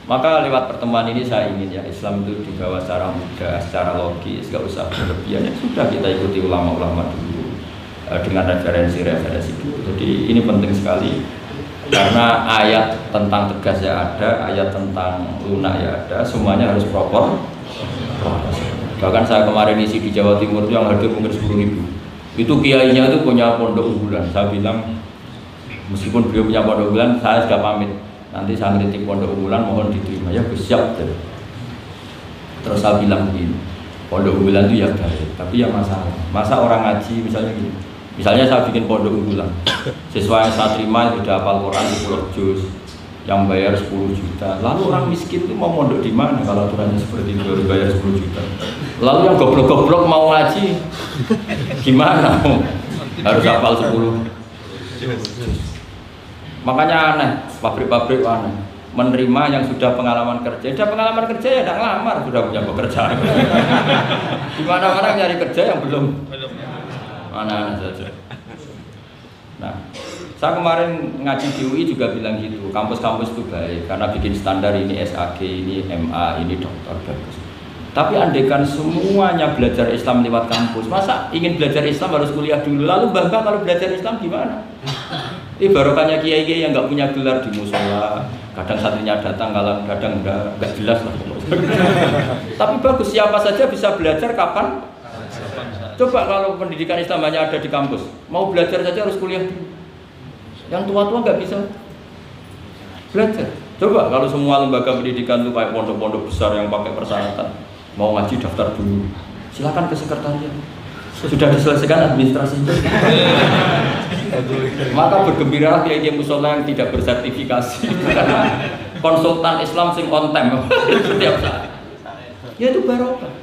Maka lewat pertemuan ini saya ingin ya Islam itu dibawa secara mudah, secara logis, gak usah berlebihan. Ya sudah kita ikuti ulama-ulama dulu dengan referensi-referensi dulu. Jadi ini penting sekali karena ayat tentang tegas ya ada, ayat tentang lunak ya ada, semuanya harus proper. Bahkan saya kemarin isi di Jawa Timur itu yang hadir mungkin 10.000. Itu kiainya itu punya pondok unggulan. Saya bilang meskipun beliau punya pondok unggulan, saya sudah pamit. Nanti saya kritik pondok unggulan mohon diterima ya siap. Terus saya bilang begini, pondok unggulan itu ya baik, tapi ya masalah. Masa orang ngaji misalnya gini, misalnya saya bikin pondok unggulan, siswa yang saya terima itu sudah hafal Quran 10 juz, yang bayar 10 juta. Lalu orang miskin itu mau mondok di mana kalau aturannya seperti itu harus bayar 10 juta. Lalu yang goblok-goblok mau ngaji gimana? Harus hafal 10. Makanya aneh, pabrik-pabrik aneh menerima yang sudah pengalaman kerja. Sudah pengalaman kerja ya tidak ngelamar, sudah punya pekerjaan. Gimana orang nyari kerja yang belum mana saja. Nah, saya kemarin ngaji di UI juga bilang gitu, kampus-kampus itu baik karena bikin standar ini SAG, ini MA, ini dokter bagus. Tapi andaikan semuanya belajar Islam lewat kampus, masa ingin belajar Islam harus kuliah dulu? Lalu bangga kalau belajar Islam gimana? Ini barokahnya kiai-kiai yang nggak punya gelar di musola, kadang santrinya datang, kadang nggak jelas lah. Tapi bagus, siapa saja bisa belajar kapan? Coba kalau pendidikan Islam hanya ada di kampus, mau belajar saja harus kuliah dulu. Yang tua-tua nggak bisa belajar. Coba kalau semua lembaga pendidikan itu kayak pondok-pondok besar yang pakai persyaratan, mau ngaji daftar dulu, silakan ke sekretariat. Sudah diselesaikan administrasinya. Maka bergembiralah kiai musola yang tidak bersertifikasi karena konsultan Islam sing on time setiap saat. Ya itu barokah.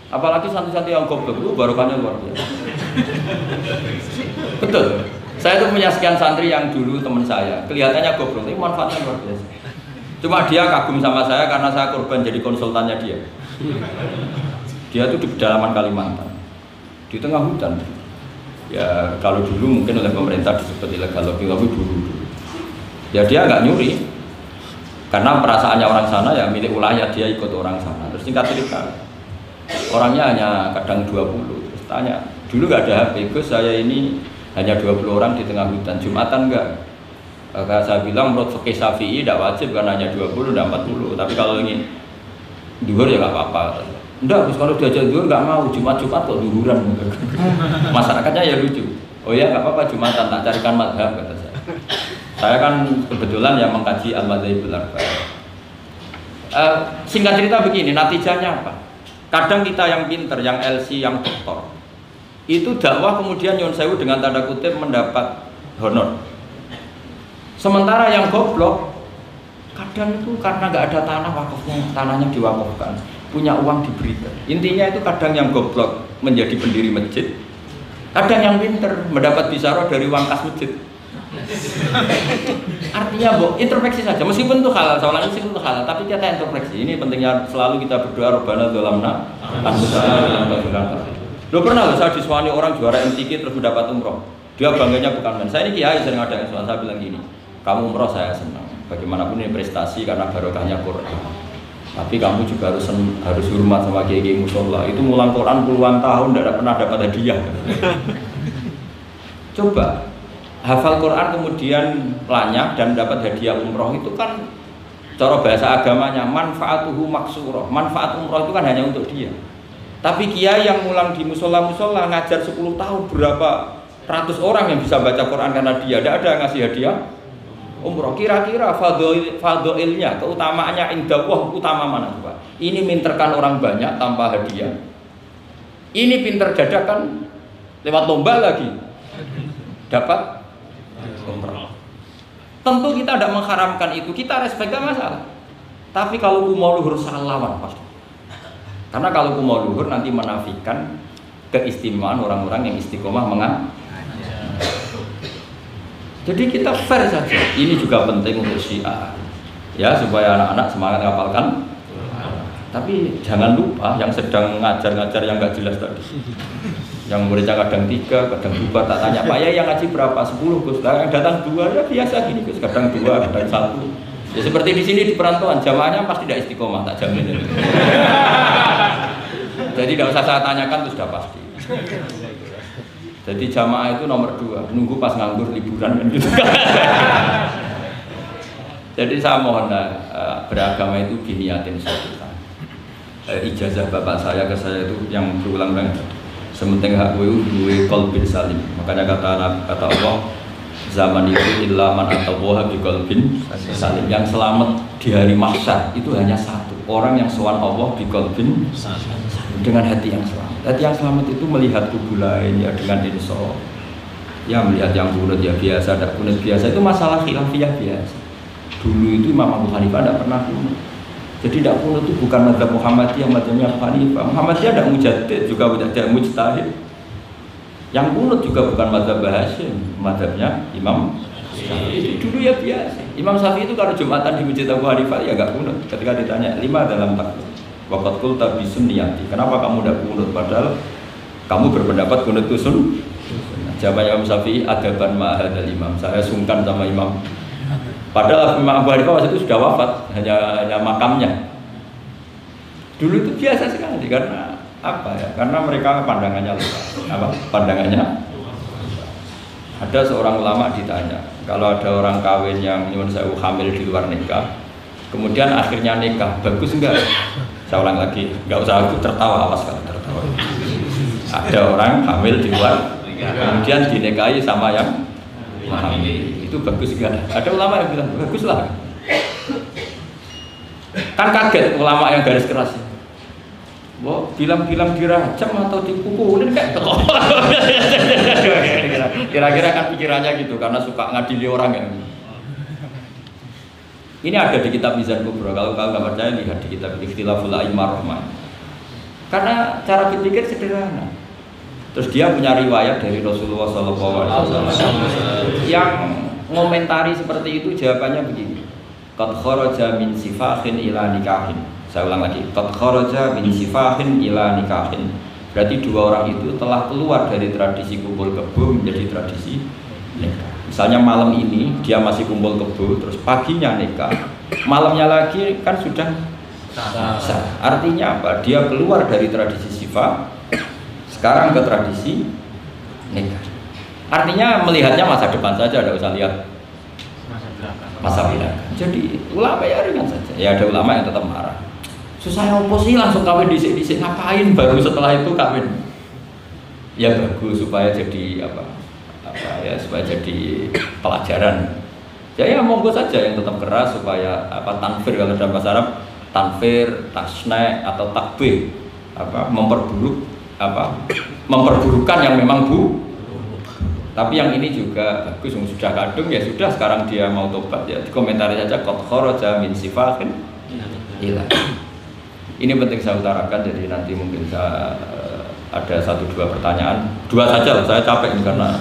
Apalagi santri-santri yang goblok itu barokahnya luar biasa. Betul. Saya tuh punya sekian santri yang dulu teman saya, kelihatannya goblok, tapi manfaatnya luar biasa. Cuma dia kagum sama saya karena saya korban jadi konsultannya dia. Dia tuh di pedalaman Kalimantan, di tengah hutan. Ya kalau dulu mungkin oleh pemerintah disebut ilegal logging, tapi dulu. Ya dia nggak nyuri, karena perasaannya orang sana ya milik wilayah, dia ikut orang sana. Terus singkat cerita, orangnya hanya kadang 20. Terus tanya, dulu nggak ada HP, Gus saya ini hanya 20 orang di tengah hutan, Jumatan enggak? Saya bilang menurut fikih Syafi'i tidak wajib karena hanya 20 dan 40. Tapi kalau ingin duhur ya nggak apa-apa. Enggak, Gus, kalau diajak duhur nggak mau, Jumat-Jumat kok duhuran. Masyarakatnya ya lucu. Oh ya nggak apa-apa, Jumatan, tak carikan madhab, kata saya. Saya kan kebetulan yang mengkaji al-madhabul arba'a. Singkat cerita begini, natijahnya apa? Kadang kita yang pinter, yang LC, yang doktor, itu dakwah kemudian nyun sewu dengan tanda kutip mendapat honor. Sementara yang goblok, kadang itu karena nggak ada tanah wakafnya, tanahnya diwakafkan, punya uang diberikan. Intinya itu kadang yang goblok menjadi pendiri masjid, kadang yang pinter mendapat bisaroh dari uang kas masjid. Artinya introspeksi saja, meskipun itu halal, saya ulangi meskipun itu halal, tapi kita introspeksi. Ini pentingnya selalu kita berdoa Rabbana dzalamna anfusana. Lo pernah saya disuani orang juara MTQ terus mendapat umroh, dia bangganya bukan main. Saya ini kiai sering ada yang saya bilang gini, kamu umroh saya senang, bagaimanapun ini prestasi karena barokahnya Quran. Tapi kamu juga harus hormat sama kiai musola. Itu ngulang Quran puluhan tahun tidak pernah dapat hadiah. Coba hafal Quran kemudian lanyah dan dapat hadiah umroh, itu kan cara bahasa agamanya manfaatuhu maksurah. Manfaat umroh itu kan hanya untuk dia. Tapi kiai yang ngulang di musola-musola ngajar 10 tahun, berapa ratus orang yang bisa baca Quran karena dia, tidak ada yang ngasih hadiah umroh. Kira-kira fadhoilnya, keutamaannya indallah utama mana coba? Ini minterkan orang banyak tanpa hadiah, ini pinter dadakan lewat lomba lagi dapat umroh. Tentu kita tidak mengharamkan itu, kita respect, gak masalah. Tapi kalau kumau luhur salah lawan pasti. Karena kalau kumau luhur nanti menafikan keistimewaan orang-orang yang istiqomah mengajar. Jadi kita fair saja. Ini juga penting untuk syiar, ya, supaya anak-anak semangat ngapalkan. Tapi jangan lupa yang sedang ngajar-ngajar yang nggak jelas tadi, yang muridnya kadang 3, kadang 2, tak tanya Pak ya yang ngaji berapa? 10 Gus, lah yang datang 2 ya biasa gini Gus, kadang 2, kadang 1. Ya seperti di sini di perantauan, jamaahnya pasti tidak istiqomah, tak jamin. Jadi tidak usah saya tanyakan itu sudah pasti. Jadi jamaah itu nomor 2, nunggu pas nganggur liburan kan gitu. Jadi saya mohon beragama itu diniatin suatu saat. Ijazah bapak saya ke saya itu yang berulang-ulang. Sementing hak gue qalbin salim. Makanya kata Allah, zaman itu illa man atallaha biqalbin salim. Yang selamat di hari mahsyar itu hanya satu, orang yang sowan Allah biqalbin salim, dengan hati yang selamat. Hati yang selamat itu melihat kubu lain ya dengan insya. Ya melihat yang kunut ya biasa, tidak kunut biasa itu masalah khilafiyah biasa. Dulu itu Imam Abu Hanifah tidak pernah kunut. Jadi tidak kunut itu bukan mazhab Muhammadiyah, mazhabnya Abu Hanifah. Muhammadiyah tidak mujaddid, juga tidak mujtahid. Yang kunut juga bukan mazhab Hasyim, mazhabnya Imam Syafi'i. Dulu ya biasa. Imam Syafi'i itu kalau Jumatan di Masjid Abu Hanifah ya enggak kunut. Ketika ditanya 5 dalam takbir, waqad qulta bi sunniyati. Kenapa kamu tidak kunut padahal kamu berpendapat kunut itu sunnah? Jawabnya Imam Syafi'i, adaban ma'hadal imam. Saya sungkan sama imam. Padahal Imam Abu Hanifah waktu itu sudah wafat, hanya makamnya. Dulu itu biasa sekali karena apa ya? Karena mereka pandangannya luas. Apa? Pandangannya. Ada seorang ulama ditanya, kalau ada orang kawin yang nyuwun sewu hamil di luar nikah, kemudian akhirnya nikah, bagus enggak? Saya ulang lagi, enggak usah aku tertawa, awas kalau tertawa. Ada orang hamil di luar, kemudian dinikahi sama yang hamil. Itu bagus enggak? Ada ulama yang bilang bagus lah. Kan kaget ulama yang garis keras. Wah, bilang-bilang dirajam atau dipukulin kayak teko. Kira-kira kan pikirannya gitu karena suka ngadili orang ya. Ini ada di kitab Mizan Kubra. Kalau nggak percaya lihat di kitab Ikhtilaful A'immah Rahman. Karena cara berpikir sederhana. Terus dia punya riwayat dari Rasulullah SAW yang ngomentari seperti itu, jawabannya begini. Qad kharaja min sifahin ila nikahin. Saya ulang lagi. Qad kharaja min sifahin ila nikahin. Berarti dua orang itu telah keluar dari tradisi kumpul kebo menjadi tradisi nikah. Misalnya malam ini dia masih kumpul kebo, terus paginya nikah. Malamnya lagi kan sudah sah. Artinya apa? Dia keluar dari tradisi sifat, sekarang ke tradisi nikah. Artinya melihatnya masa depan saja, tidak usah lihat masa belakang. Jadi ulama ya ringan saja. Ya ada ulama yang tetap marah. Susah apa sih langsung kawin disik-disik, ngapain baru setelah itu kawin? Ya bagus supaya jadi apa ya, supaya jadi pelajaran. Ya monggo saja yang tetap keras supaya apa tanfir, kalau dalam bahasa Arab tanfir, tasne atau takbir, apa memperburukan yang memang tapi yang ini juga bagus, sudah kadung ya sudah, sekarang dia mau tobat ya dikomentari saja qad kharaja min sifahin ila. Ini penting saya utarakan, jadi nanti mungkin saya ada 1-2 pertanyaan, 2 saja, saya capek karena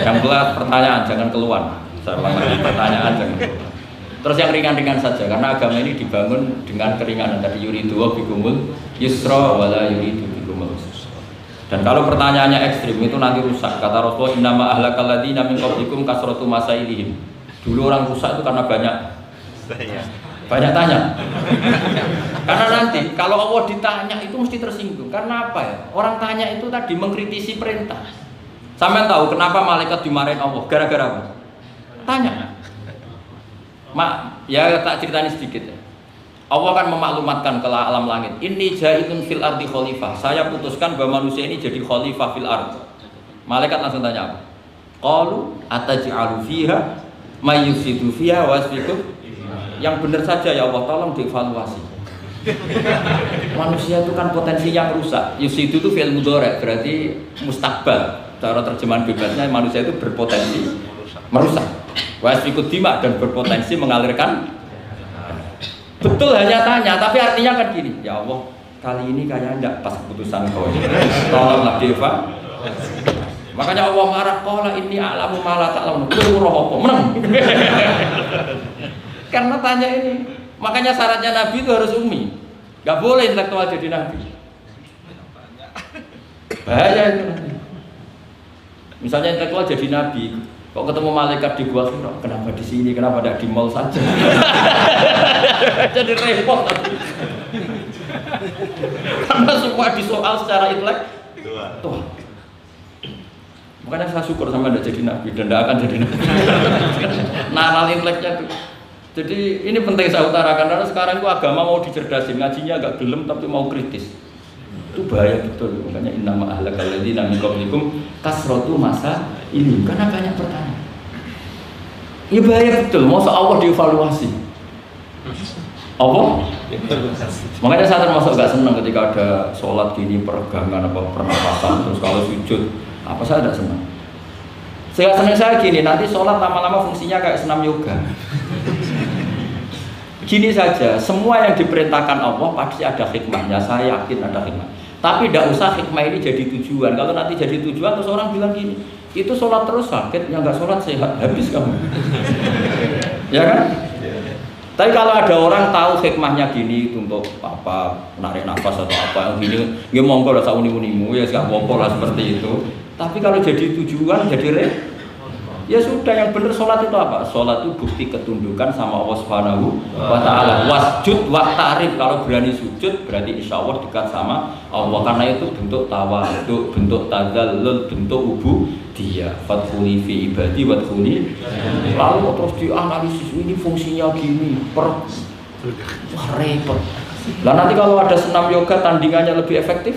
yang kelas pertanyaan jangan keluar. Saya ulang lagi, pertanyaan jangan keluar. Terus yang ringan-ringan saja, karena agama ini dibangun dengan keringanan. Tadi yuridu wa bikumul yusra wala yuridu bikumul usra. Dan kalau pertanyaannya ekstrim itu nanti rusak. Kata Rasulullah, innama ahlakal ladzina min qablikum kasratu masailihim. Dulu orang rusak itu karena banyak tanya. Karena nanti kalau Allah ditanya itu mesti tersinggung. Karena apa ya? Orang tanya itu tadi mengkritisi perintah. Sampai tahu kenapa malaikat dimarahin Allah? Gara-gara apa? Tanya. Ya tak ceritanya sedikit ya. Allah kan memaklumatkan ke alam langit. Inni ja'ilun fil ardi khalifah. Saya putuskan bahwa manusia ini jadi khalifah fil ard. Malaikat langsung tanya apa? Qalu ataj'alu fiha may yufsidu fiha wa yasfiku. Yang benar saja ya Allah, tolong dievaluasi. Manusia itu kan potensi yang rusak. Yufsidu itu fi'il mudhari', berarti mustakbal. Cara terjemahan bebasnya manusia itu berpotensi merusak. Wa yasfiku dima, dan berpotensi mengalirkan. Betul hanya tanya, tapi artinya kan gini, ya Allah, kali ini kayaknya enggak pas keputusan kau ini. Tolonglah Deva. Makanya Allah marah, qala inni a'lamu ma la ta'lamun. Kulo roh apa? Menang. Karena tanya ini. Makanya syaratnya Nabi itu harus ummi. Enggak boleh intelektual jadi Nabi. Bahaya itu. Misalnya intelektual jadi Nabi, Kok ketemu malaikat di gua Hira, kenapa di sini, kenapa tidak di mall saja? Jadi repot tadi. Karena semua disoal secara intelektual. Makanya saya syukur sama tidak jadi nabi dan tidak akan jadi nabi. Nah, inteleknya itu. Jadi ini penting saya utarakan karena sekarang itu agama mau dicerdasin, ngajinya agak gelem tapi mau kritis. Itu bahaya betul. Makanya innama ahlakal ladzina min qablikum kasratu masa ini karena banyak pertanyaan. Ini bahaya betul. Mau Allah dievaluasi. Allah? Makanya saya termasuk gak senang ketika ada sholat gini peregangan apa pernapasan terus kalau sujud apa saya tidak senang. Saya senang saya gini nanti sholat lama-lama fungsinya kayak senam yoga. Gini saja, semua yang diperintahkan Allah pasti ada hikmahnya, saya yakin ada hikmah. Tapi tidak usah hikmah ini jadi tujuan. Kalau nanti jadi tujuan, terus orang bilang gini, itu sholat terus sakit, yang nggak sholat sehat, habis kamu. Ya kan? Tapi kalau ada orang tahu hikmahnya gini untuk apa, narik nafas atau apa, yang gini, nggak monggo lah sauni-unimu, ya nggak apa-apa lah seperti itu. Tapi kalau jadi tujuan, jadi ya sudah, yang benar sholat itu apa? Sholat itu bukti ketundukan sama Allah Subhanahu wa ta'ala. Wasjud waqtarib, kalau berani sujud berarti insya Allah dekat sama Allah. Karena itu bentuk tawadhu, bentuk tadzallul, bentuk ubudiyah. Fadkhuli fi ibadi wadkhuli. Lalu terus dianalisis ini fungsinya gini, wah repot. Lah nanti kalau ada senam yoga tandingannya lebih efektif.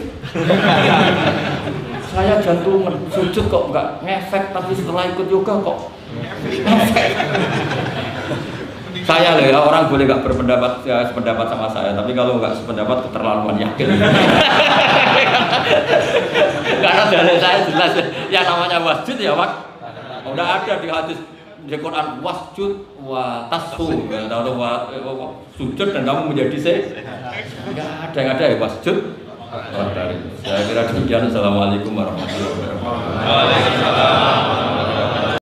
Saya jantungan, sujud kok nggak ngefek, tapi setelah ikut yoga kok ngefek. Saya loh ya, orang boleh nggak berpendapat ya, sependapat sama saya, tapi kalau nggak sependapat keterlaluan yakin. Karena dari saya jelas ya namanya wasjud ya Pak. Udah ada di hadis di Quran wasjud wa tasfu, atau sujud dan kamu menjadi nggak ada yang ada ya wasjud. Saya kira demikian. Assalamualaikum warahmatullahi wabarakatuh.